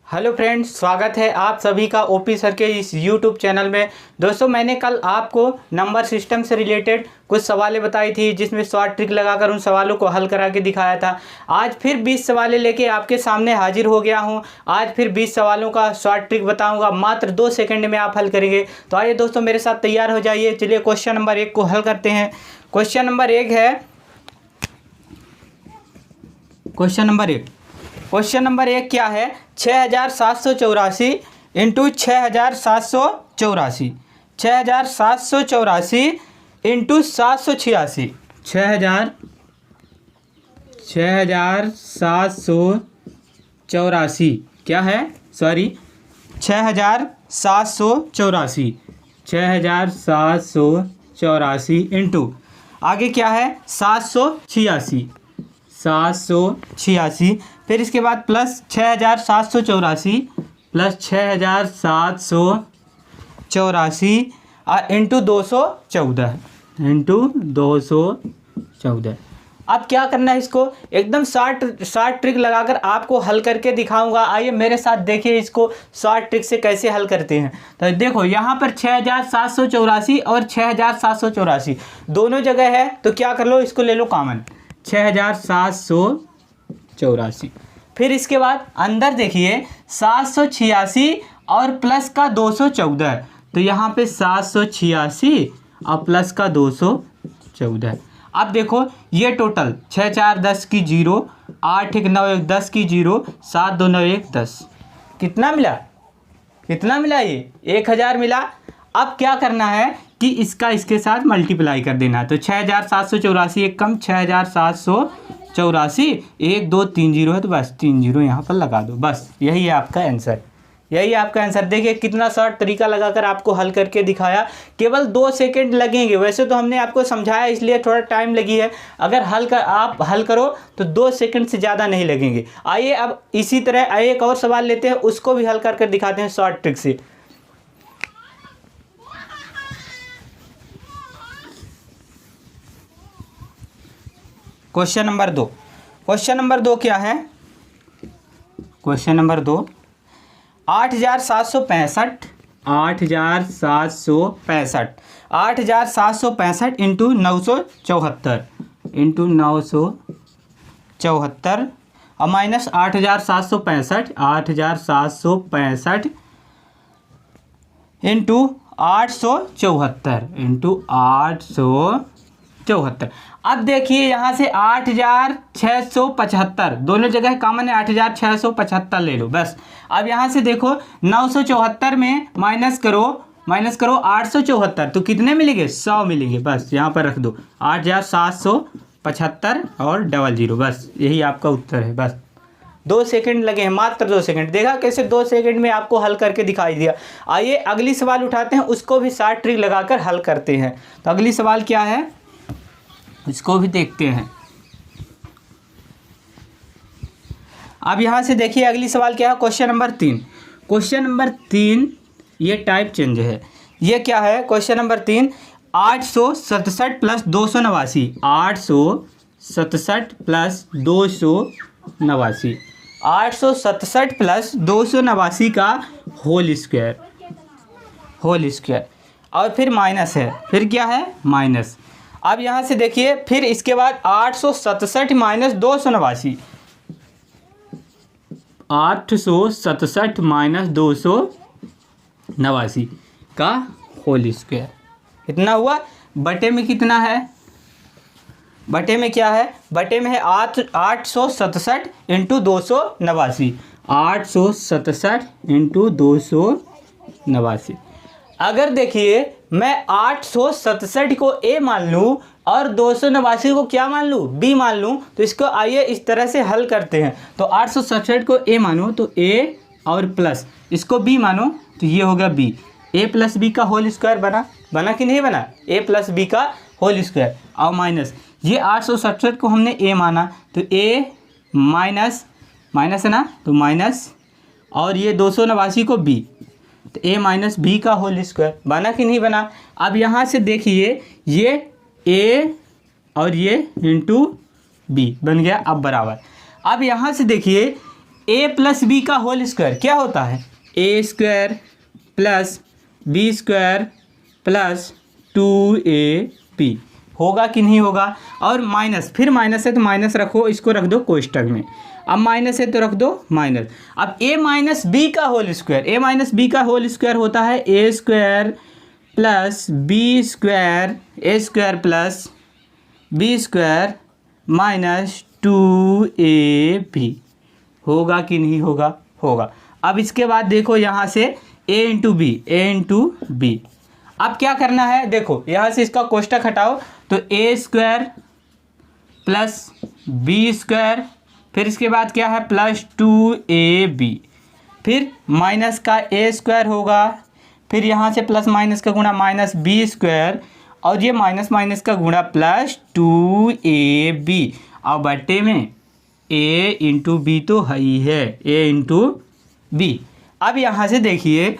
Hello friends, स्वागत है आप सभी का ओपी सर के इस यूट्यूब चैनल में। दोस्तों, मैंने कल आपको नंबर सिस्टम से रिलेटेड कुछ सवालें बताई थी जिसमें शॉर्ट ट्रिक लगाकर उन सवालों को हल करा के दिखाया था। आज फिर 20 सवालें लेके आपके सामने हाजिर हो गया हूं। आज फिर 20 सवालों का शॉर्ट ट्रिक बताऊंगा, मात्र 2 सेकंड में आप हल करेंगे। तो आइए दोस्तों, मेरे साथ तैयार हो जाइए। चलिए क्वेश्चन नंबर 1 को हल करते हैं। क्वेश्चन नंबर 1 है, क्वेश्चन नंबर एक क्या है? 6784 इंटू 6784, 6784 इंटू 786, 6784 क्या है? सॉरी, 6784, 6784 इंटू आगे क्या है? 786, 786। फिर इसके बाद प्लस 6784 प्लस 6784 और इंटू 214, इंटू 214। अब क्या करना है, इसको एकदम शॉर्ट ट्रिक लगाकर आपको हल करके दिखाऊंगा। आइए मेरे साथ देखिए इसको शॉर्ट ट्रिक से कैसे हल करते हैं। तो देखो यहाँ पर 6784 और 6784 दोनों जगह है, तो क्या कर लो, इसको ले लो कॉमन, 6784। फिर इसके बाद अंदर देखिए 786 और प्लस का 214, तो यहाँ पे 786 और प्लस का 214। अब देखो ये टोटल 6 4 10 की 0, 8 1 9 1 10 की 0, 7 2 9 1 10, कितना मिला? कितना मिला? ये 1000 मिला। अब क्या करना है कि इसका इसके साथ मल्टीप्लाई कर देना है। तो 6784 एक कम 6784, 1 2 3 0 है, तो बस 3 0 यहाँ पर लगा दो। बस यही है आपका आंसर, यही आपका आंसर। देखिए कितना शॉर्ट तरीका लगाकर आपको हल करके दिखाया। केवल 2 सेकंड लगेंगे। वैसे तो हमने आपको समझाया इसलिए थोड़ा टाइम लगी है। अगर आप हल करो तो 2 सेकंड से ज़्यादा नहीं लगेंगे। आइए अब इसी तरह एक और सवाल लेते हैं, उसको भी हल करके दिखाते हैं शॉर्ट ट्रिक से। Question number 2। क्वेश्चन नंबर 2 क्या है? क्वेश्चन नंबर 2, 8765, 8765, 8765 इंटू 974, इंटू 974 और माइनस 8765, 8765 इंटू 874, इंटू 874। अब देखिए यहाँ से 8675 दोनों जगह कॉमन है, 8675 ले लो बस। अब यहाँ से देखो 974 में माइनस करो 874, तो कितने मिलेंगे? 100 मिलेंगे। बस यहाँ पर रख दो 8775 और 00, बस यही आपका उत्तर है। बस 2 सेकंड लगे हैं, मात्र 2 सेकंड। देखा कैसे 2 सेकंड में आपको हल करके दिखाई दिया। आइए अगली सवाल उठाते हैं, उसको भी शॉर्ट ट्रिक लगाकर हल करते हैं। तो अगली सवाल क्या है, इसको भी देखते हैं। अब यहाँ से देखिए अगली सवाल क्या है? Question number 3। क्वेश्चन नंबर 3 ये टाइप चेंज है। ये क्या है? Question number 3, 867 plus 289, 867 plus 289, 867 plus 289 का होल स्क्वायर, और फिर माइनस है। फिर क्या है? माइनस। अब यहाँ से देखिए फिर इसके बाद 867 माइनस 289, 867 माइनस 289 का होल स्क्वायर कितना हुआ? बटे में कितना है? बटे में क्या है? बटे में है 867 इंटू 289, 867 इंटू 289। अगर देखिए मैं 867 को ए मान लूँ और 289 को क्या मान लूँ? बी मान लूँ, तो इसको आइए इस तरह से हल करते हैं। तो 867 को ए मानो तो ए, और प्लस इसको बी मानो तो ये होगा बी। ए प्लस बी का होल स्क्वायर बना कि नहीं बना? ए प्लस बी का होल स्क्वायर और माइनस ये 867 को हमने ए माना तो ए माइनस है ना, तो माइनस, और ये 289 को बी, तो ए माइनस बी का होल स्क्वायर बना कि नहीं बना? अब यहाँ से देखिए ये ए और ये इंटू बी बन गया। अब बराबर, अब यहाँ से देखिए ए प्लस बी का होल स्क्वायर क्या होता है? A square plus B square plus 2ab होगा कि नहीं होगा? और माइनस, फिर माइनस है तो माइनस रखो, इसको रख दो कोष्टक में। अब माइनस है तो रख दो माइनस। अब a माइनस बी का whole square, a minus B का होल स्क्वायर होता है A square plus B square, A square plus B square minus 2ab होगा कि नहीं होगा? होगा। अब इसके बाद देखो यहाँ से a इंटू बी, अब क्या करना है? देखो यहाँ से इसका कोष्टक हटाओ तो ए स्क्वायर प्लस बी स्क्वायर, फिर इसके बाद क्या है? प्लस 2ab, फिर माइनस का ए स्क्वायर होगा, फिर यहाँ से प्लस माइनस का गुणा माइनस बी स्क्वायर, और ये माइनस माइनस का गुणा प्लस 2ab, और बट्टे में a इंटू बी तो है ही है, a इंटू बी। अब यहाँ से देखिए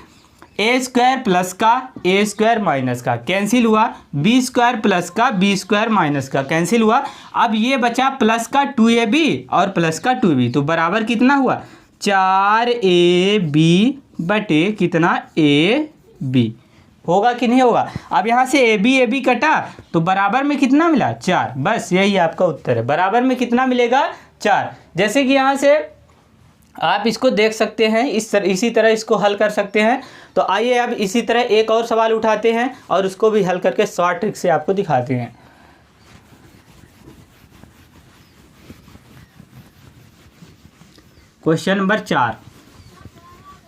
ए स्क्वायर प्लस का ए स्क्वायर माइनस का कैंसिल हुआ, बी स्क्वायर प्लस का बी स्क्वायर माइनस का कैंसिल हुआ। अब ये बचा प्लस का 2ab और प्लस का 2b, तो बराबर कितना हुआ? 4ab बटे कितना? ab होगा कि नहीं होगा? अब यहाँ से ab कटा तो बराबर में कितना मिला? 4। बस यही आपका उत्तर है। बराबर में कितना मिलेगा? 4। जैसे कि यहाँ से आप इसको देख सकते हैं, इसी तरह इसको हल कर सकते हैं। तो आइए अब इसी तरह एक और सवाल उठाते हैं और उसको भी हल करके शॉर्ट ट्रिक से आपको दिखाते हैं। Question number 4।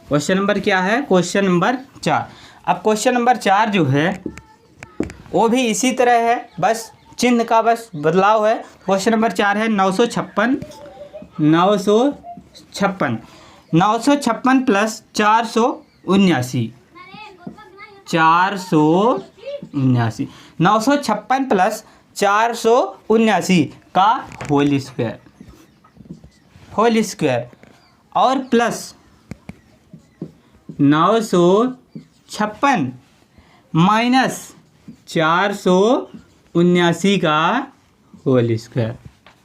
क्वेश्चन नंबर क्या है? Question number 4। अब क्वेश्चन नंबर 4 जो है वो भी इसी तरह है, बस चिन्ह का बस बदलाव है। क्वेश्चन नंबर 4 है 956 प्लस 479, 956 प्लस 479 का होल स्क्वायर और प्लस 956 माइनस 479 का होल स्क्वायर।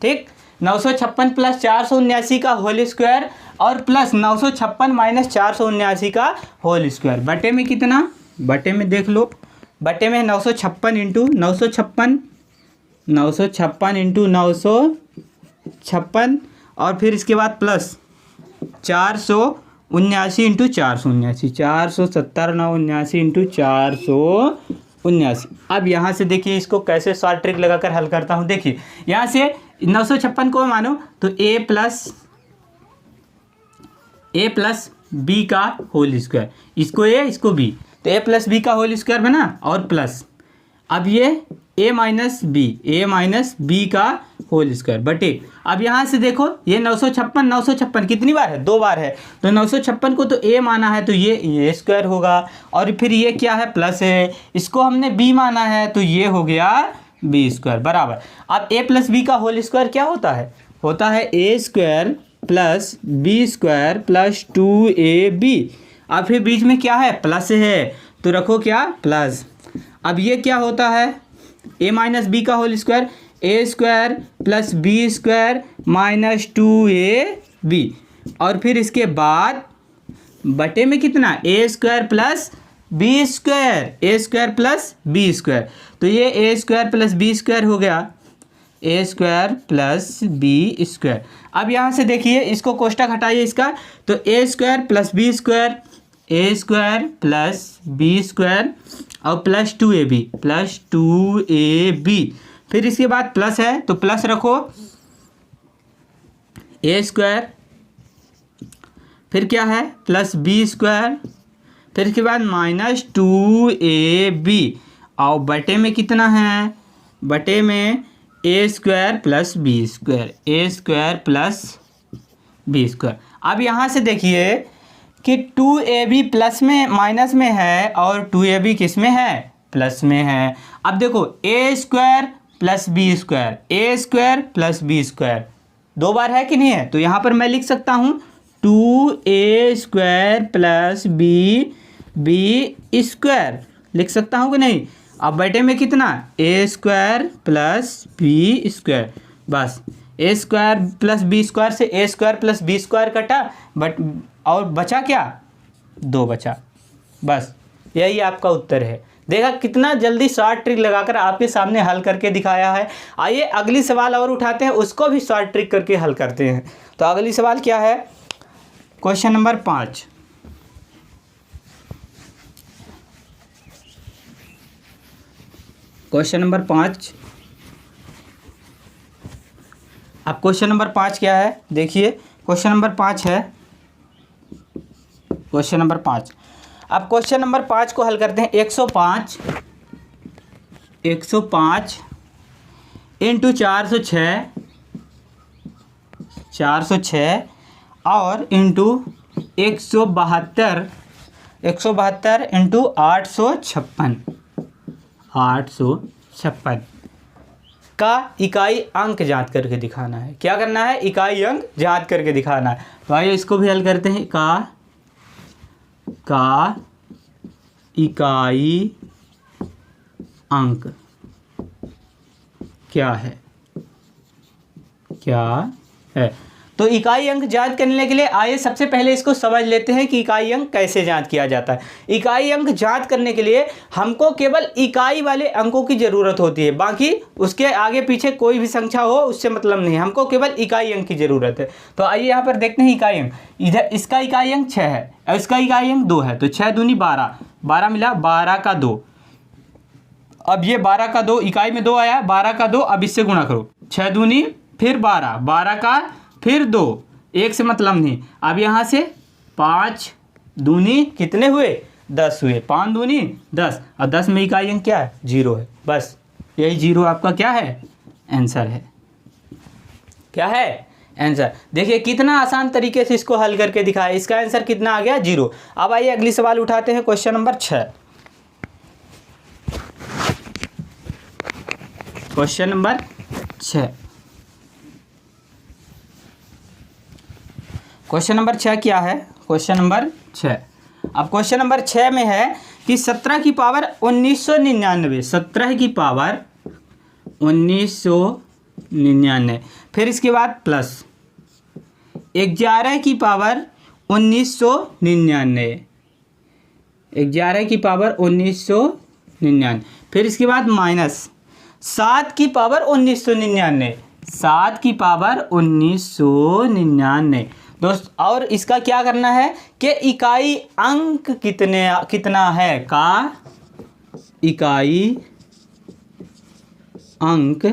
ठीक, 956 प्लस 479 का होल स्क्वायर और प्लस 956 माइनस 479 का होल स्क्वायर। बटे में कितना? बटे में देख लो, बटे में 956 इंटू 956 इंटू 956 और फिर इसके बाद प्लस 479 इंटू 479, 470 979 इंटू 479। अब यहाँ से देखिए इसको कैसे शॉर्ट ट्रिक लगाकर हल करता हूँ। देखिए यहाँ से 956 को मानो तो a प्लस बी का होल स्क्वायर, इसको a इसको b, तो a प्लस बी का होल स्क्वायर बना और प्लस अब ये a माइनस बी का होल स्क्वायर बटे। अब यहाँ से देखो ये 956 कितनी बार है? 2 बार है, तो 956 को तो a माना है तो ये स्क्वायर होगा, और फिर ये क्या है? प्लस है, इसको हमने b माना है तो ये हो गया b स्क्वायर बराबर। अब a प्लस बी का होल स्क्वायर क्या होता है? होता है a square plus B square plus 2ab। अब फिर बीच में क्या है? प्लस है, तो रखो क्या? प्लस। अब ये क्या होता है? a माइनस बी का whole square, a square plus B square minus 2ab, और फिर इसके बाद बटे में कितना? a square plus B square, a square plus B square, तो ये a square plus B square हो गया, a square plus B square. अब यहाँ से देखिए इसको कोष्टक हटाइए इसका, तो a square plus B square, a square plus B square और प्लस 2ab, फिर इसके बाद प्लस है तो प्लस रखो a स्क्वायर, फिर क्या है? प्लस बी स्क्वायर, फिर इसके बाद माइनस 2ab, और बटे में कितना है? बटे में a square plus B square, a square plus B square. अब यहाँ से देखिए कि 2ab प्लस में माइनस में है और 2ab किस में है? प्लस में है। अब देखो a square plus B square, a square plus B square 2 बार है कि नहीं है? तो यहाँ पर मैं लिख सकता हूँ 2a square plus B square, लिख सकता हूँ कि नहीं? अब बटे में कितना? a square plus B square, बस A square plus B square से A square plus B square कटा, बट और बचा क्या, 2 बचा। बस यही आपका उत्तर है। देखा कितना जल्दी शॉर्ट ट्रिक लगाकर आपके सामने हल करके दिखाया है। आइए अगली सवाल और उठाते हैं, उसको भी शॉर्ट ट्रिक करके हल करते हैं। तो अगली सवाल क्या है, क्वेश्चन नंबर 5। क्वेश्चन नंबर 5, अब क्वेश्चन नंबर 5 क्या है, देखिए क्वेश्चन नंबर 5 है, क्वेश्चन नंबर 5। अब क्वेश्चन नंबर 5 को हल करते हैं। 105 इंटू 406 और इंटू 172 इंटू 856 का इकाई अंक ज्ञात करके दिखाना है। क्या करना है, इकाई अंक ज्ञात करके दिखाना है। तो आइए इसको भी हल करते हैं। का इकाई अंक क्या है, तो इकाई अंक ज्ञात करने के लिए आइए सबसे पहले इसको समझ लेते हैं कि इकाई अंक कैसे ज्ञात किया जाता है। इकाई अंक ज्ञात करने के लिए हमको केवल इकाई वाले अंकों की ज़रूरत होती है, बाकी उसके आगे पीछे कोई भी संख्या हो उससे मतलब नहीं, हमको केवल इकाई अंक की ज़रूरत है। तो आइए यहाँ पर देखते हैं इकाई अंक। इधर इसका इकाई अंक 6 है और इसका इकाई अंक 2 है, तो 6 दूनी 12 मिला, 12 का 2। अब ये 12 का 2 इकाई में 2 आया, 12 का 2, अब इससे गुणा करो, 6 दूनी फिर 12 का फिर 2, 1 से मतलब नहीं। अब यहाँ से 5 दूनी कितने हुए, 10 हुए, 5 दूनी 10, और 10 में इकाई अंक क्या है, 0 है। बस यही 0 आपका क्या है, आंसर है। क्या है, आंसर। देखिए कितना आसान तरीके से इसको हल करके दिखाया, इसका आंसर कितना आ गया, 0। अब आइए अगली सवाल उठाते हैं, question number 6। Question number 6, question number 6 क्या है, क्वेश्चन नंबर 6। अब क्वेश्चन नंबर 6 में है कि 17 की पावर 1999, 17 की पावर 1999, फिर इसके बाद प्लस 11 की पावर 1999, 11 की पावर 1999, फिर इसके बाद माइनस 7 की पावर 1999, 7 की पावर 1999 दोस्त। और इसका क्या करना है कि इकाई अंक कितना है, का इकाई अंक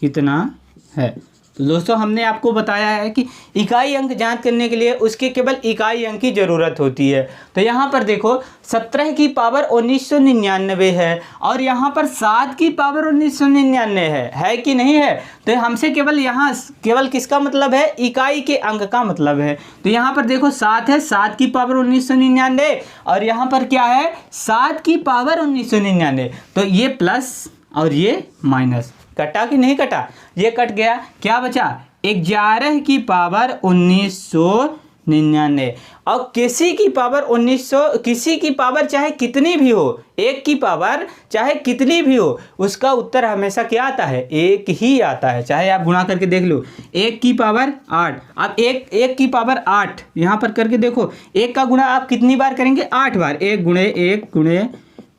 कितना है। तो दोस्तों हमने आपको बताया है कि इकाई अंक ज्ञात करने के लिए उसके केवल इकाई अंक की ज़रूरत होती है। तो यहाँ पर देखो 17 की पावर 1999 है और यहाँ पर 7 की पावर 1999 है कि नहीं है। तो हमसे केवल यहाँ केवल किसका मतलब है, इकाई के अंक का मतलब है। तो यहाँ पर देखो 7 है, 7 की पावर 1999 और यहाँ पर क्या है, 7 की पावर 1999। तो ये प्लस और ये माइनस, कटा कि नहीं कटा, ये कट गया, क्या बचा, 11 की पावर 1999। और किसी की पावर 1900, किसी की पावर चाहे कितनी भी हो, एक की पावर चाहे कितनी भी हो, उसका उत्तर हमेशा क्या आता है, एक ही आता है। चाहे आप गुणा करके देख लो, 1 की पावर 8, अब एक की पावर 8 यहाँ पर करके देखो, 1 का गुणा आप कितनी बार करेंगे, 8 बार। 1 गुणे 1 गुणे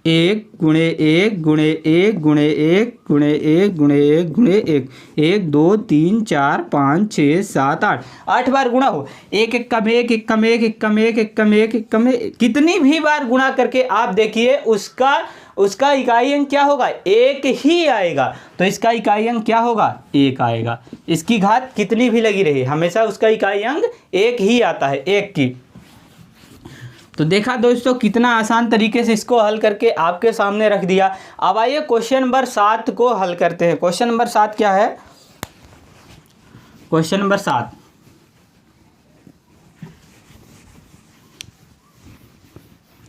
1 गुणे 1 गुणे 1 गुणे 1 गुणे 1 गुणे 1 गुणे 1, 1 2 3 4 5 6 7 8, 8 बार गुणा हो। 1 1 कम 1 1 कम 1 1 कम 1 1 कम 1 1 कम 1, कितनी भी बार गुणा करके आप देखिए उसका इकाई अंक क्या होगा, 1 ही आएगा। तो इसका इकाई अंक क्या होगा, 1 आएगा। इसकी घात कितनी भी लगी रही, हमेशा उसका इकाई अंक 1 ही आता है, 1 की। तो देखा दोस्तों कितना आसान तरीके से इसको हल करके आपके सामने रख दिया। अब आइए क्वेश्चन नंबर 7 को हल करते हैं। क्वेश्चन नंबर 7 क्या है, क्वेश्चन नंबर 7,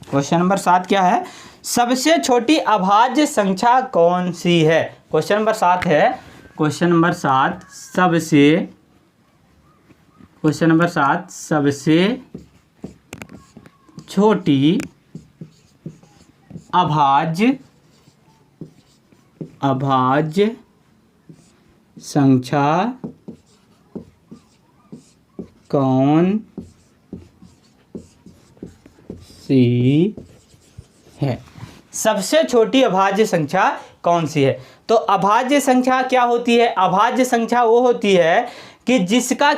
क्वेश्चन नंबर 7 क्या है, सबसे छोटी अभाज्य संख्या कौन सी है। क्वेश्चन नंबर 7 है, क्वेश्चन नंबर 7 क्वेश्चन नंबर 7 सबसे छोटी अभाज्य अभाज्य संख्या कौन सी है? सबसे छोटी अभाज्य संख्या कौन सी है? तो अभाज्य संख्या क्या होती है? अभाज्य संख्या वो होती है कि जिसका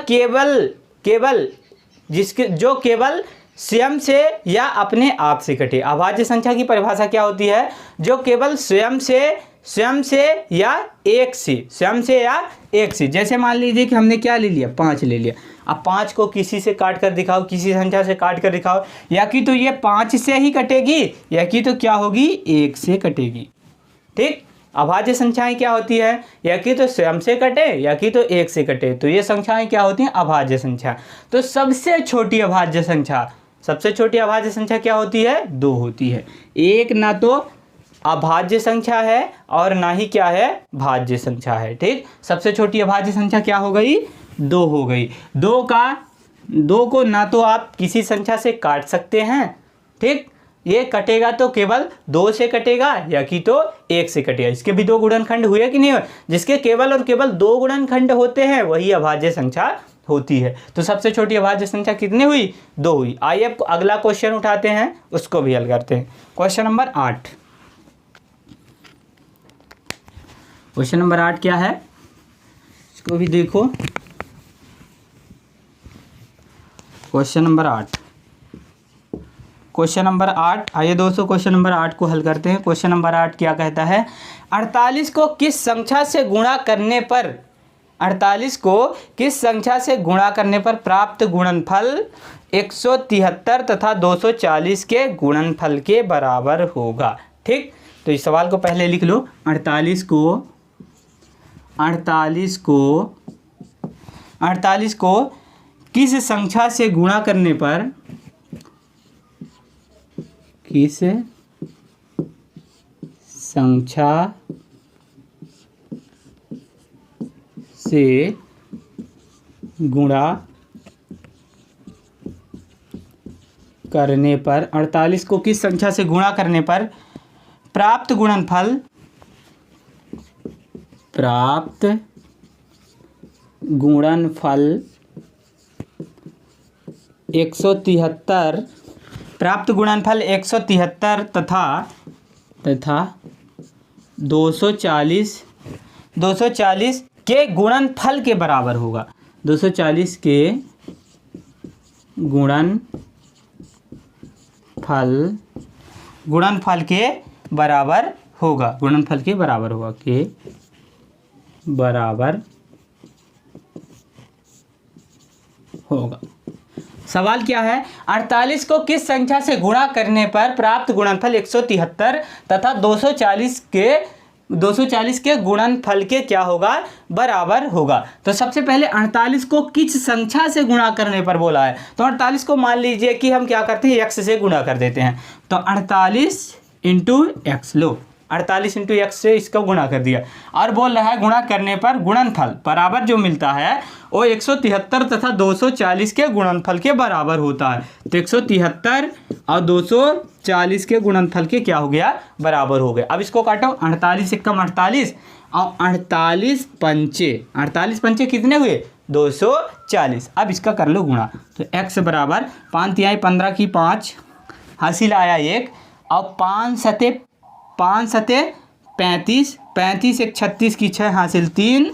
जो केवल स्वयं से या अपने आप से कटे। अभाज्य संख्या की परिभाषा क्या होती है? जो केवल स्वयं से या एक से। जैसे मान लीजिए कि हमने क्या ले लिया, 5 ले लिया। अब 5 को किसी से काट कर दिखाओ, किसी संख्या से काट कर दिखाओ, या कि तो ये 5 से ही कटेगी या कि तो क्या होगी, 1 से कटेगी। ठीक, अभाज्य संख्याएं क्या होती है? या कि तो स्वयं से कटे या कि तो 1 से कटे, तो ये संख्याएं क्या होती हैं? अभाज्य संख्या। तो सबसे छोटी अभाज्य संख्या क्या होती है? 2 होती है। एक ना तो अभाज्य संख्या है और ना ही क्या है, भाज्य संख्या है। ठीक, सबसे छोटी अभाज्य संख्या क्या हो गई? 2 हो गई। 2 को ना तो आप किसी संख्या से काट सकते हैं, ठीक, ये कटेगा तो केवल 2 से कटेगा या कि तो 1 से कटेगा। इसके भी 2 गुणनखंड हुए कि नहीं हुए? जिसके केवल और केवल 2 गुणनखंड होते हैं वही अभाज्य संख्या होती है। तो सबसे छोटी अभाज्य संख्या कितनी हुई? 2 हुई। आइए अब अगला क्वेश्चन उठाते हैं, उसको भी हल करते हैं। Question number 8। क्वेश्चन नंबर 8 क्या है, इसको भी देखो। क्वेश्चन नंबर 8, आइए दोस्तों क्वेश्चन नंबर 8 को हल करते हैं। क्वेश्चन नंबर 8 क्या कहता है? 48 को किस संख्या से गुणा करने पर प्राप्त गुणनफल 173 तथा 240 के गुणनफल के बराबर होगा। ठीक, तो इस सवाल को पहले लिख लो। 48 को किस संख्या से गुणा करने पर प्राप्त गुणनफल 173 तथा 240 के गुणनफल के बराबर होगा। 240 के गुणनफल के बराबर होगा। सवाल क्या है? 48 को किस संख्या से गुणा करने पर प्राप्त गुणनफल 173 तथा 240 के गुणनफल के क्या होगा, बराबर होगा। तो सबसे पहले 48 को किस संख्या से गुणा करने पर बोला है, तो 48 को मान लीजिए कि हम क्या करते हैं, x से गुणा कर देते हैं। तो 48 इंटू एक्स, लो 48 इंटू एक्स से इसको गुणा कर दिया, और बोल रहा है गुणा करने पर गुणनफल बराबर जो मिलता है वो 173 तथा 240 के गुणनफल के बराबर होता है। तो 173 और 240 के गुणनफल के क्या हो गया, बराबर हो गए। अब इसको काटो, 48 एकम 48 और 48 पंचे कितने हुए, 240। अब इसका कर लो गुणा, तो x बराबर 5 तिहाई 15 की 5 हासिल आया 1, और 5 सते 35, 35 एक 36 की 6 हासिल 3,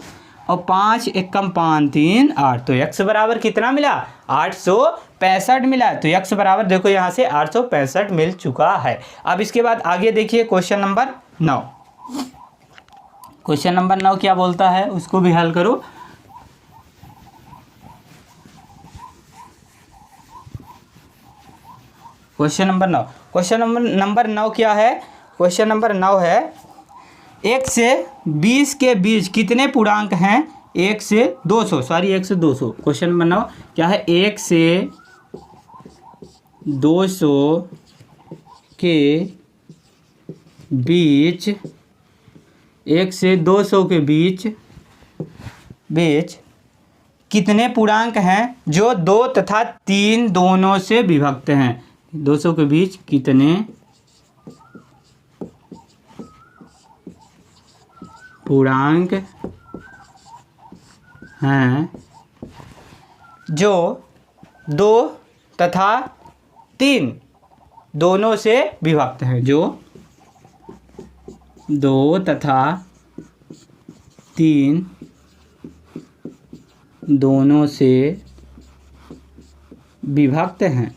और 5 एकम 5 3 8। तो x बराबर कितना मिला, 865 मिला। तो x बराबर देखो यहाँ से 865 मिल चुका है। अब इसके बाद आगे देखिए क्वेश्चन नंबर 9। क्वेश्चन नंबर 9 क्या बोलता है, उसको भी हल करो। क्वेश्चन नंबर 9 क्या है? क्वेश्चन नंबर 9 है 1 से 20 के बीच कितने पूर्णांक हैं 1 से 200। क्वेश्चन नंबर 9 क्या है, 1 से 200 के बीच 1 से 200 के बीच कितने पूर्णांक हैं जो 2 तथा 3 दोनों से विभक्त हैं। 200 के बीच कितने पूर्णांक हैं जो 2 तथा 3 दोनों से विभक्त हैं, जो 2 तथा 3 दोनों से विभक्त हैं।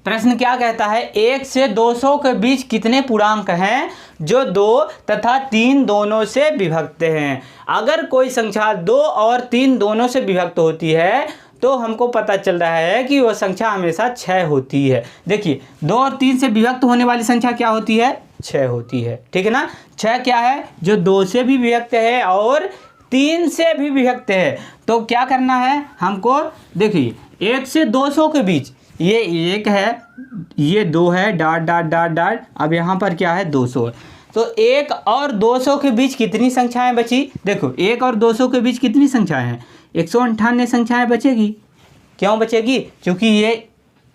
प्रश्न क्या कहता है, 1 से 200 के बीच कितने पूर्णांक हैं जो 2 तथा 3 दोनों से विभक्त हैं। अगर कोई संख्या 2 और 3 दोनों से विभक्त होती है तो हमको पता चल रहा है कि वह संख्या हमेशा 6 होती है। देखिए 2 और 3 से विभक्त होने वाली संख्या क्या होती है, 6 होती है, ठीक है ना। 6 क्या है, जो 2 से भी विभक्त है और 3 से भी विभक्त है। तो क्या करना है हमको, देखिए 1 से 200 के बीच ये 1 है, ये 2 है, डॉट डॉट डॉट डॉट, अब यहाँ पर क्या है 200 है। तो 1 और 200 के बीच कितनी संख्याएं बची, देखो 1 और 200 के बीच कितनी संख्याएं हैं, 198 संख्याएं बचेगी। क्यों बचेगी, क्योंकि ये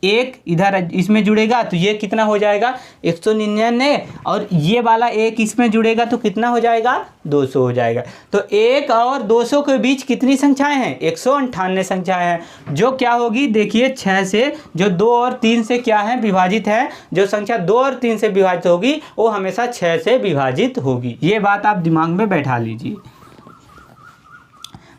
1 इधर इसमें जुड़ेगा तो ये कितना हो जाएगा 199, और ये वाला 1 इसमें जुड़ेगा तो कितना हो जाएगा 200 हो जाएगा। तो 1 और 200 के बीच कितनी संख्याएं हैं, 198 संख्याएं हैं, जो क्या होगी, देखिए 6 से, जो 2 और 3 से क्या है विभाजित है, जो संख्या 2 और 3 से विभाजित होगी वो हमेशा 6 से विभाजित होगी। ये बात आप दिमाग में बैठा लीजिए।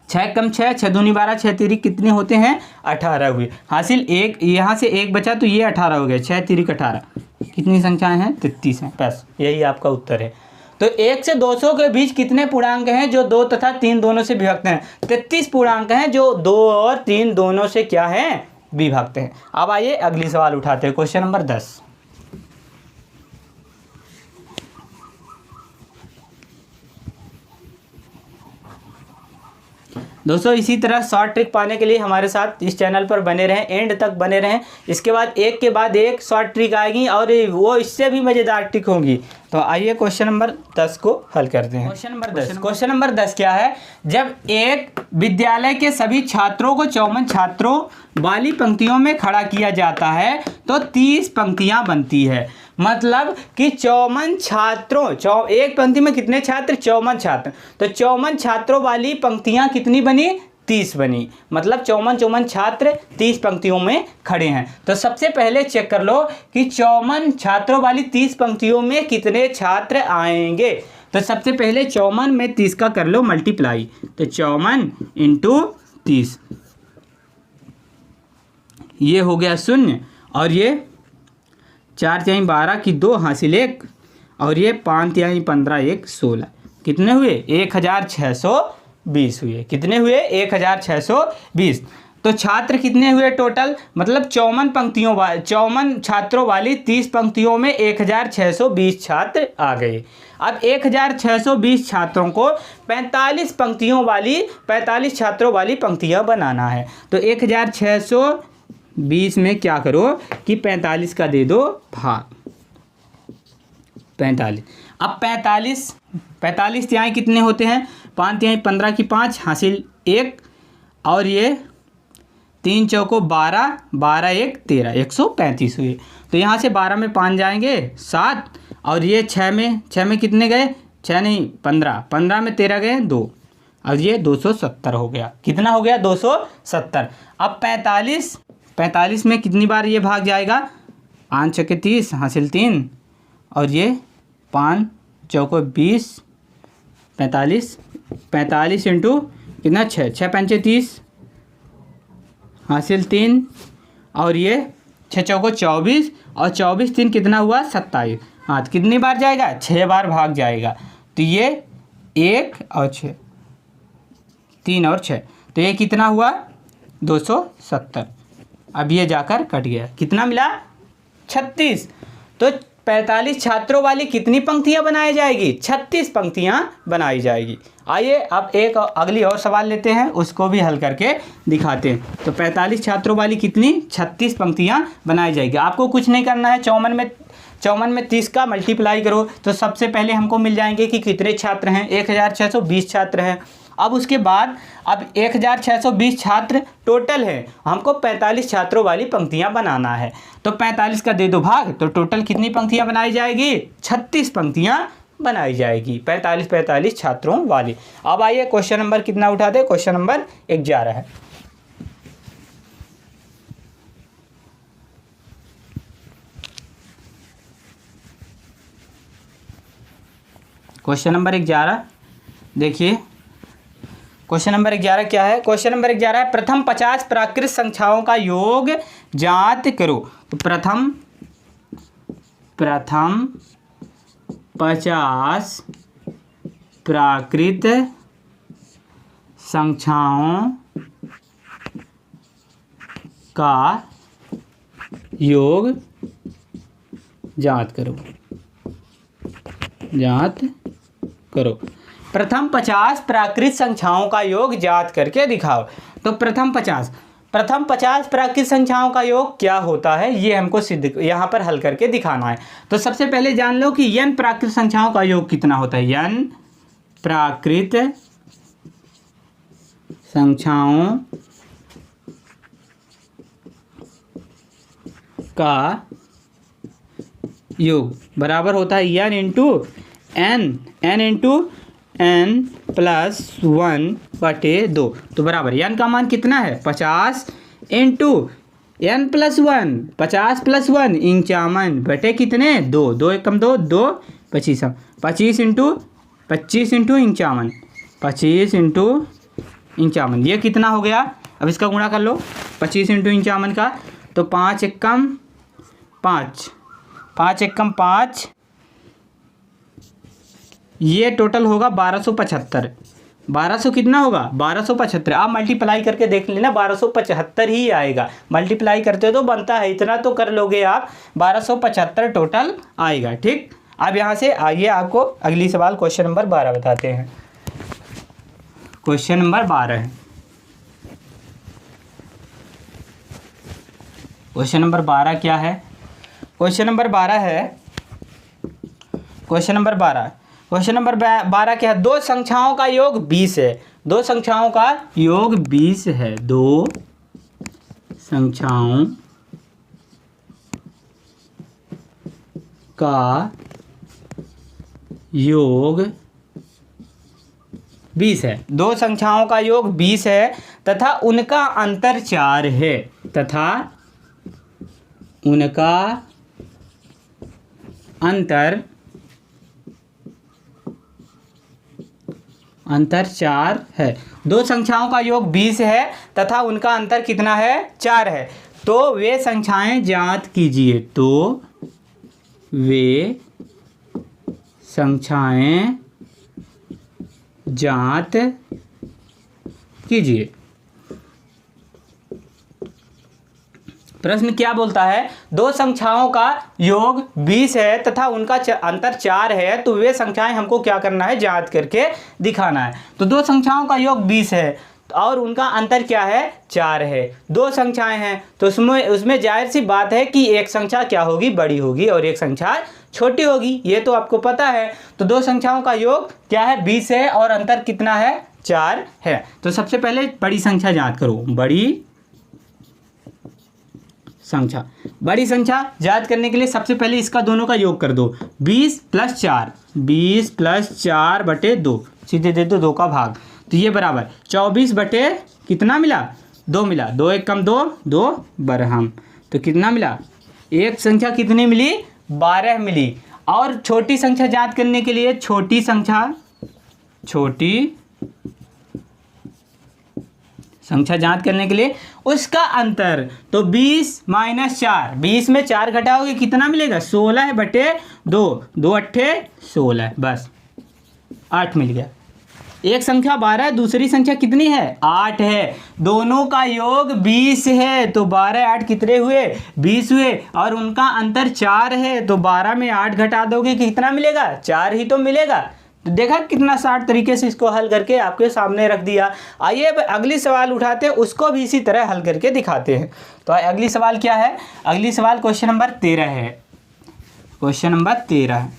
6 कम 6, 6 दूनी 12, 6 तिरी कितने होते हैं 18 हुए। हासिल 1, यहाँ से 1 बचा तो ये 18 हो गया, 6 तिरी 18, कितनी संख्याएं हैं 33 हैं, बस यही आपका उत्तर है। तो 1 से 200 के बीच कितने पूर्णांक हैं जो 2 तथा 3 दोनों से विभक्त हैं, 33 पूर्णांक हैं जो 2 और 3 दोनों से क्या हैं विभक्त हैं। अब आइए अगली सवाल उठाते हैं, क्वेश्चन नंबर 10। दोस्तों इसी तरह शॉर्ट ट्रिक पाने के लिए हमारे साथ इस चैनल पर बने रहें, एंड तक बने रहें। इसके बाद एक के बाद एक शॉर्ट ट्रिक आएगी और वो इससे भी मज़ेदार ट्रिक होंगी। तो आइए क्वेश्चन नंबर 10 को हल करते हैं। क्वेश्चन नंबर 10 क्या है, जब एक विद्यालय के सभी छात्रों को 54 छात्रों वाली पंक्तियों में खड़ा किया जाता है तो 30 पंक्तियां बनती है। मतलब कि 54 छात्रों, एक पंक्ति में कितने छात्र, 54 छात्र, तो 54 छात्रों वाली पंक्तियां कितनी बनी, 30 बनी। मतलब 54 छात्र 30 पंक्तियों में खड़े हैं। तो सबसे पहले चेक कर लो कि 54 छात्रों वाली 30 पंक्तियों में कितने छात्र आएंगे। तो सबसे पहले 54 में 30 का कर लो मल्टीप्लाई, तो 54 इंटू 30, ये हो गया 0, और ये 4 तिहाई 12 की 2 हासिल 1, और ये 5 तिहाई 15 1 16, कितने हुए 1620 हुए। कितने हुए 1620। तो छात्र कितने हुए टोटल, मतलब 54 छात्रों वाली 30 पंक्तियों में 1620 छात्र आ गए। अब 1620 छात्रों को 45 छात्रों वाली पंक्तियां बनाना है। तो 1620 में क्या करो कि 45 का दे दो भाग 45। अब 45 तिहाई कितने होते हैं, 5 तिहाई 15 की 5 हासिल 1, और ये 3 चौको 12, 12 1 13, 135 हुए। तो यहाँ से 12 में 5 जाएंगे 7, और ये 6 में कितने गए, 6 नहीं 15 में 13 गए 2, और ये 270 हो गया। कितना हो गया 270। अब 45 में कितनी बार ये भाग जाएगा, 5 चौके 30 हासिल 3, और ये 5 चौको 20, 45 इंटू कितना 6 पंचे 30 हासिल 3, और ये 6 चौको 24, और 24 3 कितना हुआ 27। हाँ, तो कितनी बार जाएगा, 6 बार भाग जाएगा। तो ये 1 और 6, 3 और 6, तो ये कितना हुआ 270। अब ये जाकर कट गया, कितना मिला 36। तो 45 छात्रों वाली कितनी पंक्तियां बनाई जाएगी, 36 पंक्तियां बनाई जाएगी। आइए अब एक अगली और सवाल लेते हैं, उसको भी हल करके दिखाते हैं। तो 45 छात्रों वाली कितनी 36 पंक्तियां बनाई जाएगी। आपको कुछ नहीं करना है, 54 में 30 का मल्टीप्लाई करो। तो सबसे पहले हमको मिल जाएंगे कि कितने छात्र हैं, 1620 छात्र हैं। अब उसके बाद अब 1620 छात्र टोटल हैं, हमको 45 छात्रों वाली पंक्तियां बनाना है। तो 45 का दे दो भाग, तो टोटल कितनी पंक्तियां बनाई जाएगी? 36 पंक्तियां बनाई जाएगी 45 छात्रों वाली। अब आइए क्वेश्चन नंबर कितना उठाते? क्वेश्चन नंबर 11 है। क्वेश्चन नंबर 11 देखिए, क्वेश्चन नंबर 11 क्या है? क्वेश्चन नंबर 11 है प्रथम 50 प्राकृत संख्याओं का योग ज्ञात करो। तो प्रथम 50 प्राकृत संख्याओं का योग ज्ञात करो। प्रथम 50 प्राकृत संख्याओं का योग ज्ञात करके दिखाओ। तो प्रथम 50 प्राकृत संख्याओं का योग क्या होता है, ये हमको सिद्ध यहाँ पर हल करके दिखाना है। तो सबसे पहले जान लो कि n प्राकृत संख्याओं का योग कितना होता है। n प्राकृत संख्याओं का योग बराबर होता है n इंटू n प्लस 1/2। तो बराबर n का मान कितना है? 50 इंटू n प्लस 1, 50 प्लस 1 51 बटे कितने? 2, 2 एकम 2, 2 25 इंटू 55 ये कितना हो गया? अब इसका गुणा कर लो 25 इंटू 51 का। तो 5 एकम 5, 5 एकम 5, ये टोटल होगा 1275। 1200 कितना होगा? 1275। आप मल्टीप्लाई करके देख लेना, 1275 ही आएगा। मल्टीप्लाई करते तो बनता है, इतना तो कर लोगे आप, 1275 टोटल आएगा। ठीक, अब यहाँ से आइए आपको अगली सवाल क्वेश्चन नंबर 12 बताते हैं। क्वेश्चन नंबर 12 है। क्वेश्चन नंबर 12 क्या है? क्वेश्चन नंबर 12 है, क्वेश्चन नंबर 12 क्या है? दो संख्याओं का योग 20 है। दो संख्याओं का योग 20 है। दो संख्याओं का योग 20 है। दो संख्याओं का योग 20 है तथा उनका अंतर 4 है। तथा उनका अंतर 4 है। दो संख्याओं का योग 20 है तथा उनका अंतर कितना है? 4 है। तो वे संख्याएं ज्ञात कीजिए। तो वे संख्याएं ज्ञात कीजिए। प्रश्न क्या बोलता है? दो संख्याओं का योग 20 है तथा उनका अंतर 4 है, तो वे संख्याएं हमको क्या करना है? ज्ञात करके दिखाना है। तो दो संख्याओं का योग 20 है और उनका अंतर क्या है? 4 है। दो संख्याएं हैं तो उसमें जाहिर सी बात है कि एक संख्या क्या होगी? बड़ी होगी और एक संख्या छोटी होगी, ये तो आपको पता है। तो दो संख्याओं का योग क्या है? 20 है और अंतर कितना है? 4 है। तो सबसे पहले बड़ी संख्या ज्ञात करो। बड़ी संख्या ज्ञात करने के लिए सबसे पहले इसका दोनों का योग कर दो। 20 प्लस 4, 20 प्लस 4 बटे 2, सीधे दे दो 2 का भाग। तो ये बराबर 24 बटे कितना मिला? 2 मिला। 2 एकम 2, 2 बरहम। तो कितना मिला? एक संख्या कितनी मिली? 12 मिली। और छोटी संख्या ज्ञात करने के लिए छोटी संख्या ज्ञात करने के लिए उसका अंतर, तो 20 माइनस 4, 20 में 4 घटाओगे कितना मिलेगा? 16 बटे 2, 2 अट्ठे 16, बस 8 मिल गया। एक संख्या 12, दूसरी संख्या कितनी है? 8 है। दोनों का योग 20 है तो 12 8 कितने हुए? 20 हुए। और उनका अंतर 4 है तो 12 में 8 घटा दोगे कितना मिलेगा? 4 ही तो मिलेगा। तो देखा कितना शार्ट तरीके से इसको हल करके आपके सामने रख दिया। आइए अब अगली सवाल उठाते हैं, उसको भी इसी तरह हल करके दिखाते हैं। तो अगली सवाल क्या है? अगली सवाल क्वेश्चन नंबर 13 है। क्वेश्चन नंबर 13 है।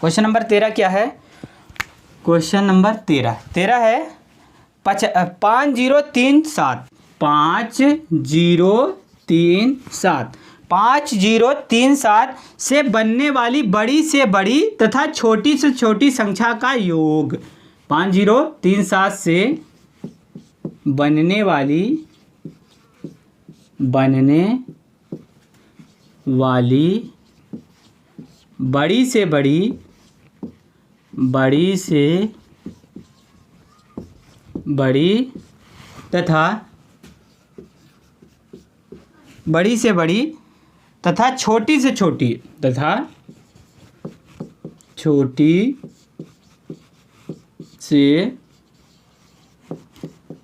क्वेश्चन नंबर 13 क्या है? क्वेश्चन नंबर 13 है 5037 5037 से बनने वाली बड़ी से बड़ी तथा छोटी से छोटी संख्या का योग। 5037 से बनने वाली बड़ी से बड़ी तथा छोटी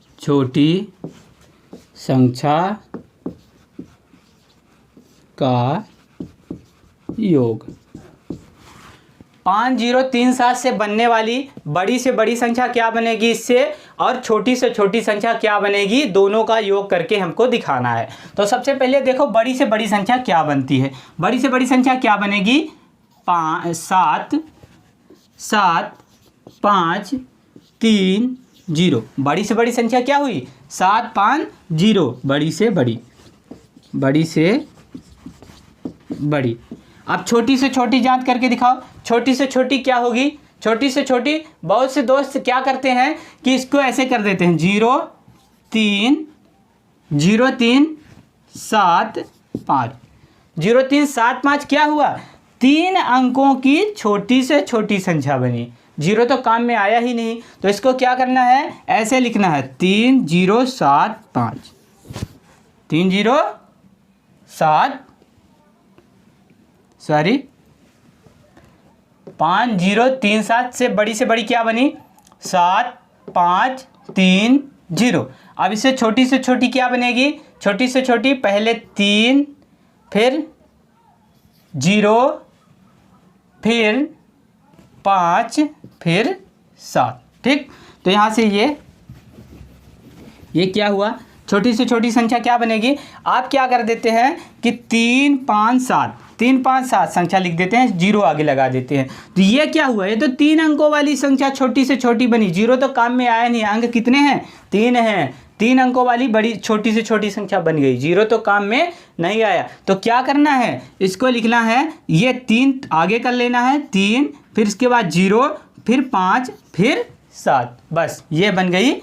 से छोटी संख्या का योग। 5037 से बनने वाली बड़ी से बड़ी संख्या क्या बनेगी इससे, और छोटी से छोटी संख्या क्या बनेगी, दोनों का योग करके हमको दिखाना है। तो सबसे पहले देखो बड़ी से बड़ी संख्या क्या बनती है। बड़ी से बड़ी संख्या क्या बनेगी? 7 5 3 0। बड़ी से बड़ी संख्या क्या हुई? 7 5 0। बड़ी से बड़ी। अब छोटी से छोटी जांच करके दिखाओ। छोटी से छोटी क्या होगी? छोटी से छोटी बहुत से दोस्त क्या करते हैं कि इसको ऐसे कर देते हैं 0 3 7 5। 0 3 7 5 क्या हुआ? 3 अंकों की छोटी से छोटी संख्या बनी। 0 तो काम में आया ही नहीं, तो इसको क्या करना है? ऐसे लिखना है 3 0 7 5। 3 0 7 5 0 3 7 से बड़ी क्या बनी? 7 5 3 0। अब इससे छोटी क्या बनेगी? छोटी से छोटी पहले 3 फिर 0 फिर 5 फिर 7। ठीक, तो यहाँ से ये क्या हुआ? छोटी से छोटी संख्या क्या बनेगी? आप क्या कर देते हैं कि 3 5 7 संख्या लिख देते हैं, 0 आगे लगा देते हैं। तो ये क्या हुआ? ये तो 3 अंकों वाली संख्या छोटी से छोटी बनी। 0 तो काम में आया नहीं। अंक कितने हैं? 3 हैं। 3 अंकों वाली बड़ी छोटी से छोटी संख्या बन गई। 0 तो काम में नहीं आया। तो क्या करना है? इसको लिखना है, ये 3 आगे कर लेना है, 3 फिर इसके बाद 0 फिर 5 फिर 7। बस ये बन गई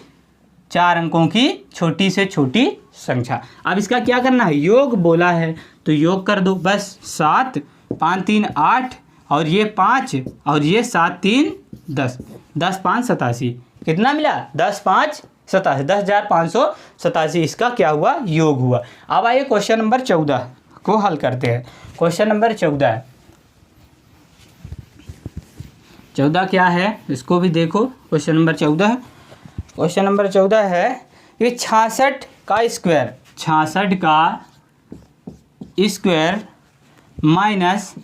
4 अंकों की छोटी से छोटी संख्या। अब इसका क्या करना है? योग बोला है तो योग कर दो। बस 7 5 3 8 और ये 5 और ये 7 3 10। 10 5 87। कितना मिला? 10 5 87। 10,587 इसका क्या हुआ? योग हुआ। अब आइए क्वेश्चन नंबर 14 को हल करते हैं। क्वेश्चन नंबर 14 क्या है इसको भी देखो। क्वेश्चन नंबर 14 है ये 66 का स्क्वायर माइनस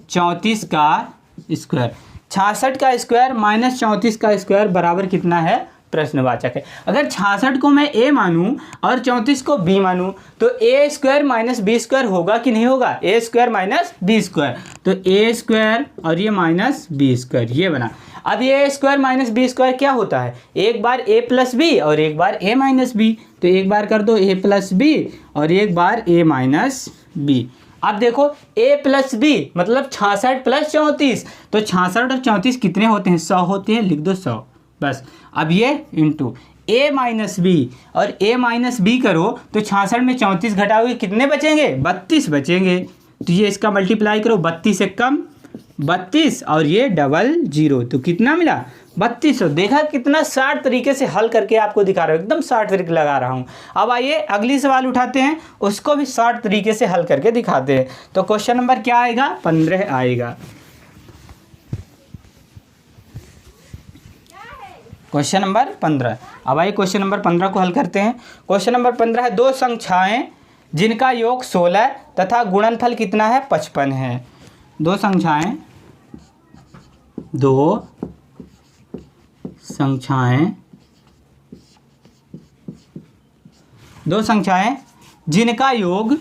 34 का स्क्वायर। 66 का स्क्वायर माइनस 34 का स्क्वायर बराबर कितना है? प्रश्नवाचक है। अगर 66 को मैं a मानूं और 34 को b मानूं तो a square minus B square होगा कि नहीं होगा? a square minus B square. तो a स्क्वायर और ये माइनस बी स्क्वायर ये बना। अब ये स्क्वायर माइनस बी स्क्वायर क्या होता है? एक बार a प्लस बी और एक बार a माइनस बी। तो एक बार कर दो a प्लस बी और एक बार a माइनस बी। अब देखो a प्लस बी मतलब 66 प्लस 34। तो 66 और 34 कितने होते हैं? 100 होते हैं। लिख दो 100 बस। अब ये इंटू a माइनस बी और a माइनस बी करो तो 66 में 34 घटाओगे कितने बचेंगे? 32 बचेंगे। तो ये इसका मल्टीप्लाई करो 32 से कम 32 और ये 00 तो कितना मिला? 3200। देखा कितना शार्ट तरीके से हल करके आपको दिखा रहा हूँ, एकदम शार्ट तरीके लगा रहा हूँ। अब आइए अगली सवाल उठाते हैं, उसको भी शार्ट तरीके से हल करके दिखाते हैं। तो क्वेश्चन नंबर क्या आएगा? 15 आएगा। Question number 15। अब आइए क्वेश्चन नंबर 15 को हल करते हैं। क्वेश्चन नंबर 15 है दो संख्याएं जिनका योग 16 तथा गुणनफल कितना है? 55 है। दो संख्याएं जिनका योग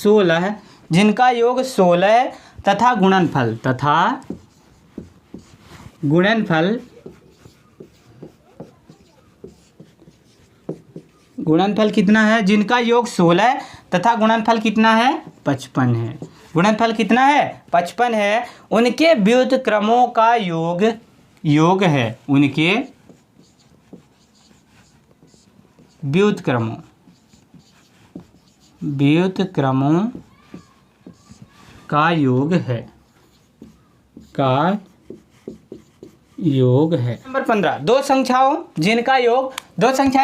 16 जिनका योग 16 है तथा गुणनफल कितना है, जिनका योग 16 है तथा गुणनफल कितना है, 55 है। गुणनफल कितना है, 55 है। उनके व्युत्क्रमों का योग है, उनके व्युत्क्रमों का योग है। नंबर 15 दो संख्याएं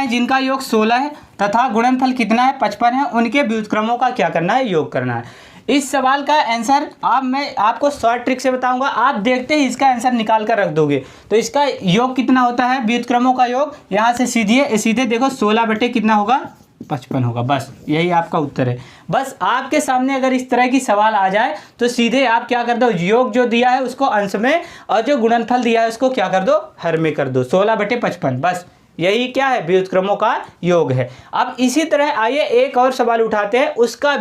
जिनका योग 16 है तथा गुणनफल कितना है, 55 है, उनके व्युत्क्रमों का क्या करना है, योग करना है। इस सवाल का आंसर मैं आपको शॉर्ट ट्रिक से बताऊंगा, आप देखते ही इसका आंसर निकाल कर रख दोगे। तो इसका योग कितना होता है, व्युत्क्रमों का योग, यहाँ से सीधे देखो 16 बटे कितना होगा, 55 होगा। बस यही आपका उत्तर है। बस आपके सामने अगर इस तरह की सवाल आ जाए तो सीधे आप क्या कर दो, योग जो दिया है उसको अंश में और जो गुणनफल दिया है उसको क्या कर दो, हर में कर दो, 16 बटे 55। बस यही क्या है, व्युत्क्रमों का योग है। अब इसी तरह आइए एक और सवाल उठाते हैं, उसका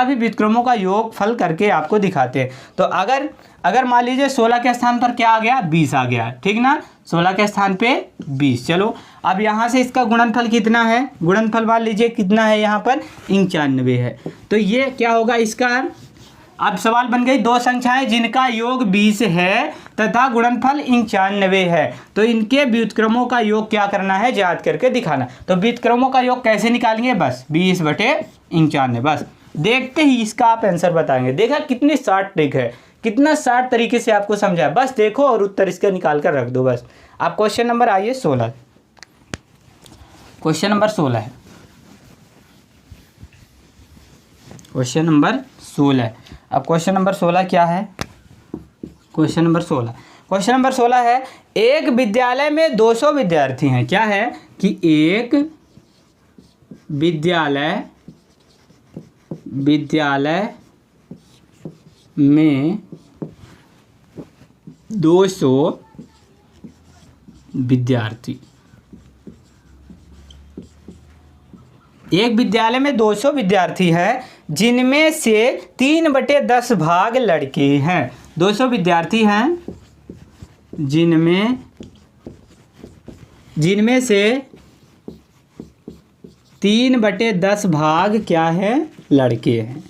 भी व्युत्क्रमों का योग फल करके आपको दिखाते हैं। तो अगर मान लीजिए 16 के स्थान पर क्या आ गया, 20 आ गया, ठीक ना, 16 के स्थान पे 20। चलो अब यहाँ से इसका गुणनफल कितना है, गुणनफल मान लीजिए कितना है, यहाँ पर 95 है। तो ये क्या होगा इसका, अब सवाल बन गई दो संख्याएं जिनका योग 20 है तथा गुणनफल 95 है, तो इनके व्युत्क्रमों का योग क्या करना है, याद करके दिखाना। तो व्युत्क्रमों का योग कैसे निकालेंगे, बस 20 बटे 95। बस देखते ही इसका आप आंसर बताएंगे। देखा कितनी शॉर्ट ट्रिक है, कितना शॉर्ट तरीके से आपको समझा। बस देखो और उत्तर इसका निकाल कर रख दो। बस आप क्वेश्चन नंबर आइए 16, क्वेश्चन नंबर 16 है, क्वेश्चन नंबर 16। अब क्वेश्चन नंबर 16 क्या है, क्वेश्चन नंबर 16 है, एक विद्यालय में 200 विद्यार्थी हैं। क्या है कि एक विद्यालय में 200 विद्यार्थी, एक विद्यालय में 200 विद्यार्थी हैं जिनमें से 3/10 भाग लड़के हैं। 200 विद्यार्थी हैं जिनमें से 3/10 भाग क्या है, लड़के हैं।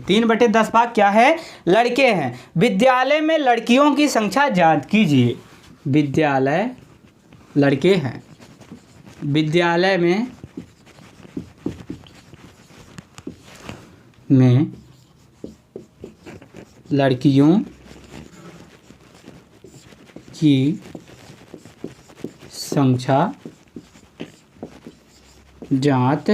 3/10 भाग क्या है, लड़के हैं। विद्यालय में लड़कियों की संख्या ज्ञात कीजिए। विद्यालय लड़के हैं, विद्यालय में लड़कियों की संख्या ज्ञात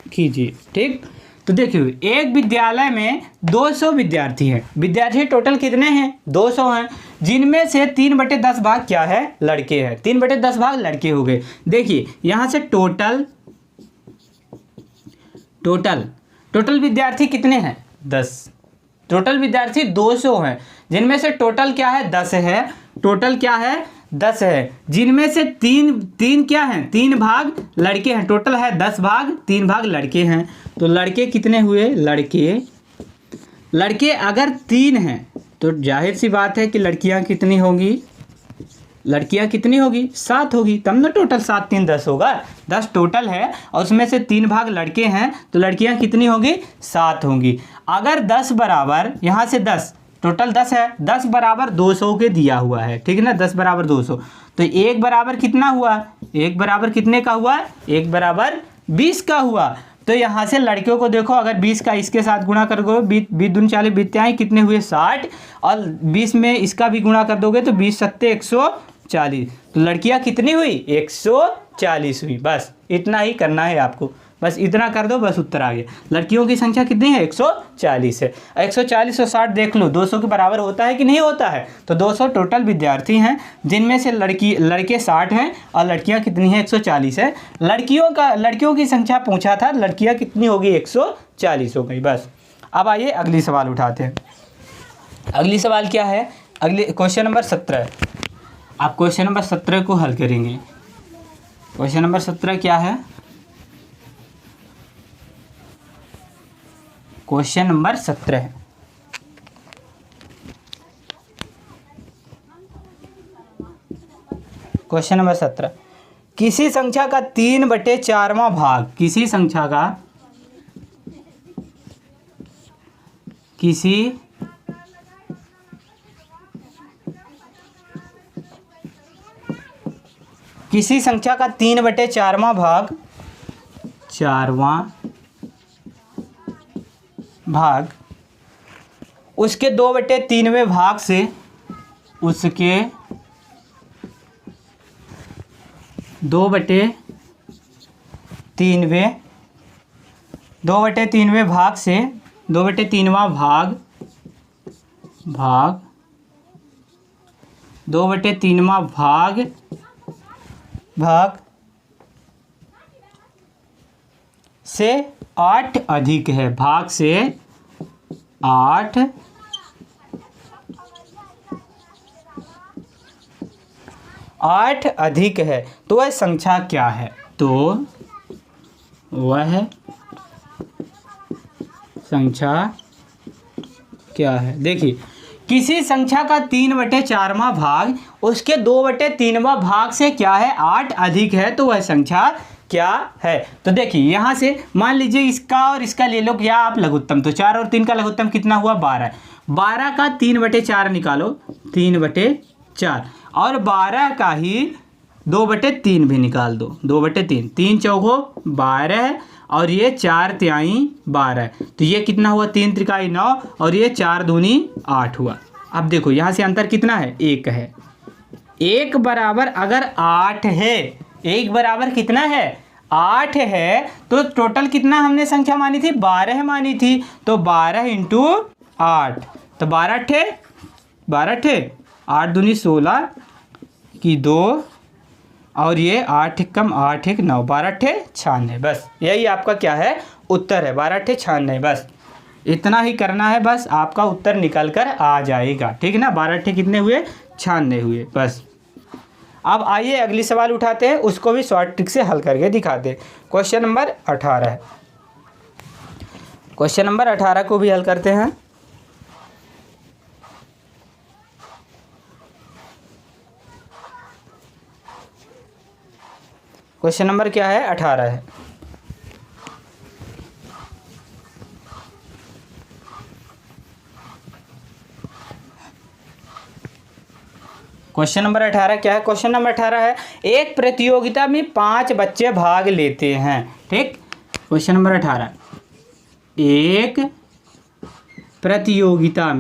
कीजिए। ठीक, तो देखिए एक विद्यालय में 200 विद्यार्थी हैं, विद्यार्थी टोटल कितने हैं, 200 हैं, जिनमें से 3/10 भाग क्या है, लड़के हैं। 3/10 भाग लड़के हो गए। देखिए यहाँ से टोटल विद्यार्थी कितने हैं, 10। टोटल विद्यार्थी 200 हैं, जिनमें से टोटल क्या है, 10 है। टोटल क्या है, 10 है, जिनमें से तीन क्या हैं, 3 भाग लड़के हैं। टोटल है 10 भाग, 3 भाग लड़के हैं। तो लड़के कितने हुए, लड़के अगर 3 हैं तो जाहिर सी बात है कि लड़कियां कितनी होंगी, 7 होगी, तब ना टोटल 7 3 10 होगा। 10 टोटल है और उसमें से 3 भाग लड़के हैं, तो लड़कियां कितनी होंगी, 7 होंगी। अगर 10 बराबर, यहाँ से 10 टोटल 10 है, 10 बराबर 200 के दिया हुआ है, ठीक है ना, 10 बराबर 200, तो 1 बराबर कितना हुआ, 1 बराबर कितने का हुआ, 1 बराबर 20 का हुआ। तो यहाँ से लड़कियों को देखो, अगर 20 का इसके साथ गुणा कर दो, 20 दूनी 40, बीते कितने हुए 60, और 20 में इसका भी गुणा कर दोगे तो 20 सत्ते 140, तो लड़कियाँ कितनी हुई, 140 हुई। बस इतना ही करना है आपको, बस इतना कर दो, बस उत्तर आ गया। लड़कियों की संख्या कितनी है, 140 है। 140 और 60 देख लो 200 के बराबर होता है कि नहीं होता है। तो 200 टोटल विद्यार्थी हैं, जिनमें से लड़के 60 हैं और लड़कियां कितनी हैं, 140 है। लड़कियों की संख्या पूछा था, लड़कियां कितनी होगी, 140 हो गई। बस अब आइए अगली सवाल उठाते हैं। अगली सवाल क्या है, अगले क्वेश्चन नंबर 17 है। आप क्वेश्चन नंबर 17 को हल करेंगे। क्वेश्चन नंबर 17 क्या है? क्वेश्चन नंबर 17 क्वेश्चन नंबर 17, किसी संख्या का 3/4वां भाग, किसी संख्या का किसी संख्या का 3/4वां भाग, 4वां भाग उसके 2/3वें भाग से, उसके 2/3वें भाग से 2/3वां भाग 2/3वां भाग से 8 अधिक है, भाग से 8 अधिक है, तो वह संख्या क्या है? तो वह संख्या क्या है? देखिए, किसी संख्या का 3/4वां भाग उसके 2/3वां भाग से क्या है? 8 अधिक है, तो वह संख्या क्या है? तो देखिए यहाँ से मान लीजिए इसका और इसका ले लो क्या आप लघुत्तम, तो 4 और 3 का लघुत्तम कितना हुआ? 12। 12 का 3/4 निकालो, 3/4, और 12 का ही 2/3 भी निकाल दो, 2/3, 3 चौको 12 और ये 4 तिहाई 12, तो ये कितना हुआ? 3 त्रिकाई 9 और ये 4 दूनी 8 हुआ। अब देखो यहाँ से अंतर कितना है? 1 है। 1 बराबर अगर 8 है, 1 बराबर कितना है? 8 है, तो टोटल कितना हमने संख्या मानी थी? 12 मानी थी, तो 12 इंटू 8, तो 12 ठे 8 दूनी 16 की 2 और ये 8 कम 8 1 9, 12 ठे 96। बस यही आपका क्या है? उत्तर है, 12 ठे 96। बस इतना ही करना है, बस आपका उत्तर निकल कर आ जाएगा। ठीक है ना? 12 ठे कितने हुए? 96 हुए। बस अब आइए अगली सवाल उठाते हैं, उसको भी शॉर्ट ट्रिक से हल करके दिखाते हैं। क्वेश्चन नंबर 18 है, क्वेश्चन नंबर 18 को भी हल करते हैं। क्वेश्चन नंबर क्या है? 18 है। क्वेश्चन नंबर 18 क्या है? क्वेश्चन नंबर 18 है, एक प्रतियोगिता में 5 बच्चे भाग लेते हैं। ठीक, क्वेश्चन नंबर 18, एक प्रतियोगिता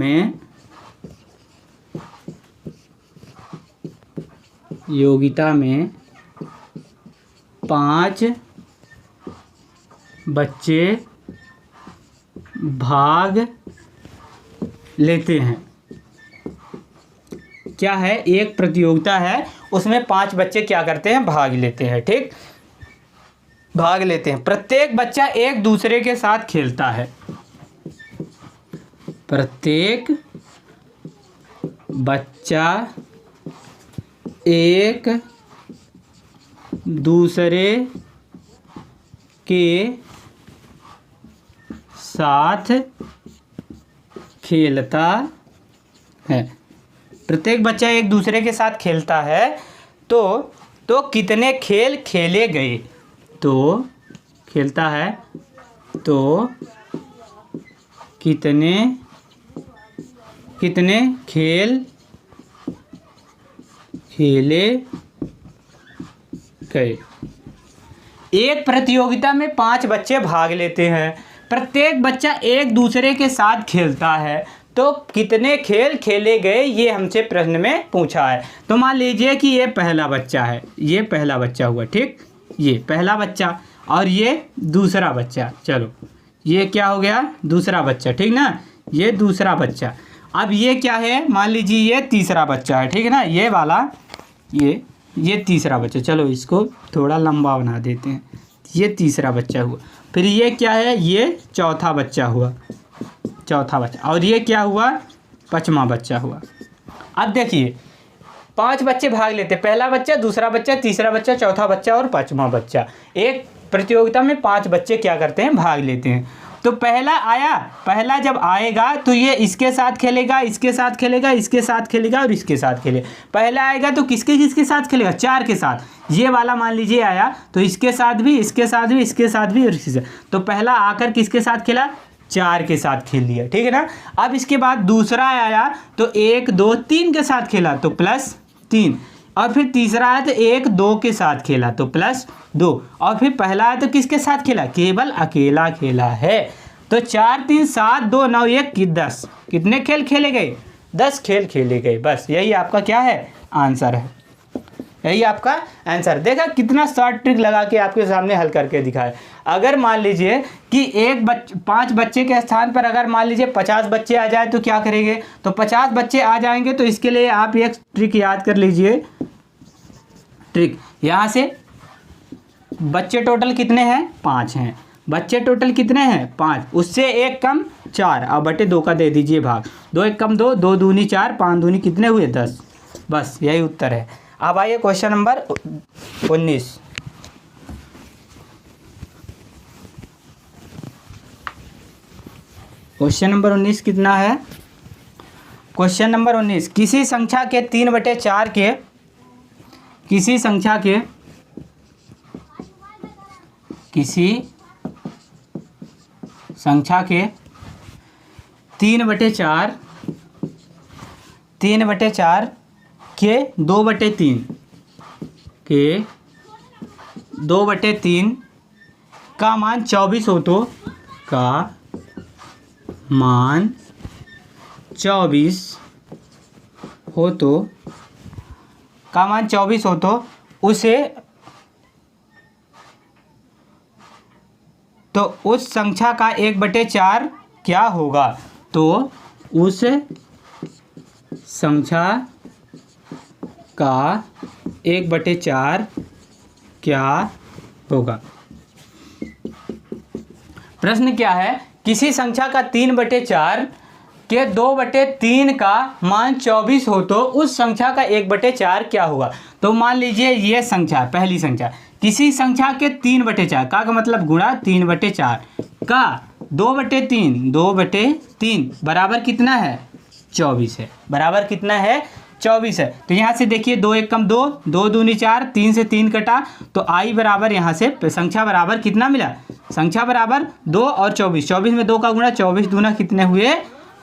में 5 बच्चे भाग लेते हैं। क्या है? एक प्रतियोगिता है, उसमें 5 बच्चे क्या करते हैं? भाग लेते हैं। ठीक, भाग लेते हैं। प्रत्येक बच्चा एक दूसरे के साथ खेलता है, प्रत्येक बच्चा एक दूसरे के साथ खेलता है। प्रत्येक बच्चा एक दूसरे के साथ खेलता है, तो कितने खेल खेले गए? तो खेलता है, तो कितने खेल खेले गए? एक प्रतियोगिता में 5 बच्चे भाग लेते हैं, प्रत्येक बच्चा एक दूसरे के साथ खेलता है, तो कितने खेल खेले गए, ये हमसे प्रश्न में पूछा है। तो मान लीजिए कि ये पहला बच्चा है, ये पहला बच्चा हुआ। ठीक, ये पहला बच्चा और ये दूसरा बच्चा। चलो ये क्या हो गया? दूसरा बच्चा। ठीक ना, ये दूसरा बच्चा। अब ये क्या है? मान लीजिए ये तीसरा बच्चा है। ठीक है ना, ये वाला, ये तीसरा बच्चा। चलो इसको थोड़ा लंबा बना देते हैं। ये तीसरा बच्चा हुआ। फिर ये क्या है? ये चौथा बच्चा हुआ, चौथा बच्चा। और ये क्या हुआ? 5वां बच्चा हुआ। अब देखिए 5 बच्चे भाग लेते, पहला बच्चा, दूसरा बच्चा, तीसरा बच्चा, चौथा बच्चा और 5वां बच्चा। एक प्रतियोगिता में 5 बच्चे क्या करते हैं, भाग लेते हैं। तो पहला आया, पहला जब आएगा तो ये इसके साथ खेलेगा, इसके साथ खेलेगा, इसके साथ खेलेगा और इसके साथ खेलेगा। पहला आएगा तो किसके किसके साथ खेलेगा, 4 के साथ। ये वाला मान लीजिए आया तो इसके साथ भी, इसके साथ भी, इसके साथ भी और इसके साथ। तो पहला आकर किसके साथ खेला, 4 के साथ खेल लिया, ठीक है ना। अब इसके बाद दूसरा आया तो 1 2 3 के साथ खेला तो +3, और फिर तीसरा आया तो 1 2 के साथ खेला तो +2, और फिर पहला आया तो किसके साथ खेला, केवल अकेला खेला है। तो 4 3 7 2 9 1 10, कितने खेल खेले गए, 10 खेल खेले गए। बस यही आपका क्या है, आंसर है। यही आपका आंसर। देखा कितना शॉर्ट ट्रिक लगा के आपके सामने हल करके दिखाया। अगर मान लीजिए कि 5 बच्चे के स्थान पर अगर मान लीजिए 50 बच्चे आ जाए तो क्या करेंगे, तो 50 बच्चे आ जाएंगे तो इसके लिए आप एक ट्रिक याद कर लीजिए। ट्रिक यहाँ से बच्चे टोटल कितने हैं, 5 हैं। बच्चे टोटल कितने हैं, 5, उससे 1 कम 4, अब बटे 2 का दे दीजिए भाग। 2 1 कम 2, 2 दूनी 4, 5 दूनी कितने हुए, 10। बस यही उत्तर है। अब आइए क्वेश्चन नंबर 19। क्वेश्चन नंबर 19 कितना है, क्वेश्चन नंबर 19, किसी संख्या के 3/4 के, किसी संख्या के 3/4 के 2/3 का मान 24 हो तो, का मान 24 हो तो, का मान 24 हो तो उसे, तो उस संख्या का 1/4 क्या होगा। तो उस संख्या का 1/4 क्या होगा। प्रश्न क्या है, किसी संख्या का 3/4 के 2/3 का मान 24 हो तो उस संख्या का 1/4 क्या होगा। तो मान लीजिए ये संख्या, पहली संख्या, किसी संख्या के 3/4 का मतलब गुणा 3/4 का 2/3 बराबर कितना है, 24 है। बराबर कितना है, 24 है। तो यहाँ से देखिए 2 1 कम 2, 2 दूनी 4, 3 से 3 कटा तो आई बराबर, यहाँ से संख्या बराबर कितना मिला, संख्या बराबर 2 और 24, 24 में 2 का गुणा, 24 दूना कितने हुए,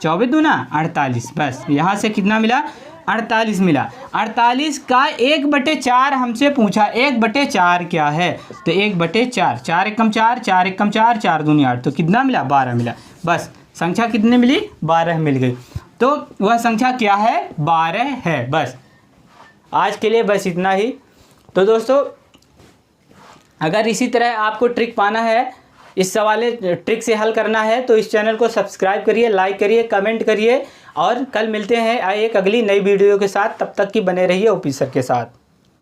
24 दूना 48। बस यहाँ से कितना मिला, 48 मिला। 48 का 1/4 हमसे पूछा, 1/4 क्या है, तो 1/4, 4 1 कम 4, 4 1 कम 4, 4 दूनी 8, तो कितना मिला, 12 मिला। बस संख्या कितने मिली, 12 मिल गई। तो वह संख्या क्या है, 12 है। बस आज के लिए बस इतना ही। तो दोस्तों अगर इसी तरह आपको ट्रिक पाना है, इस सवाल ट्रिक से हल करना है तो इस चैनल को सब्सक्राइब करिए, लाइक करिए, कमेंट करिए, और कल मिलते हैं एक अगली नई वीडियो के साथ। तब तक की बने रहिए ऑफिसर के साथ।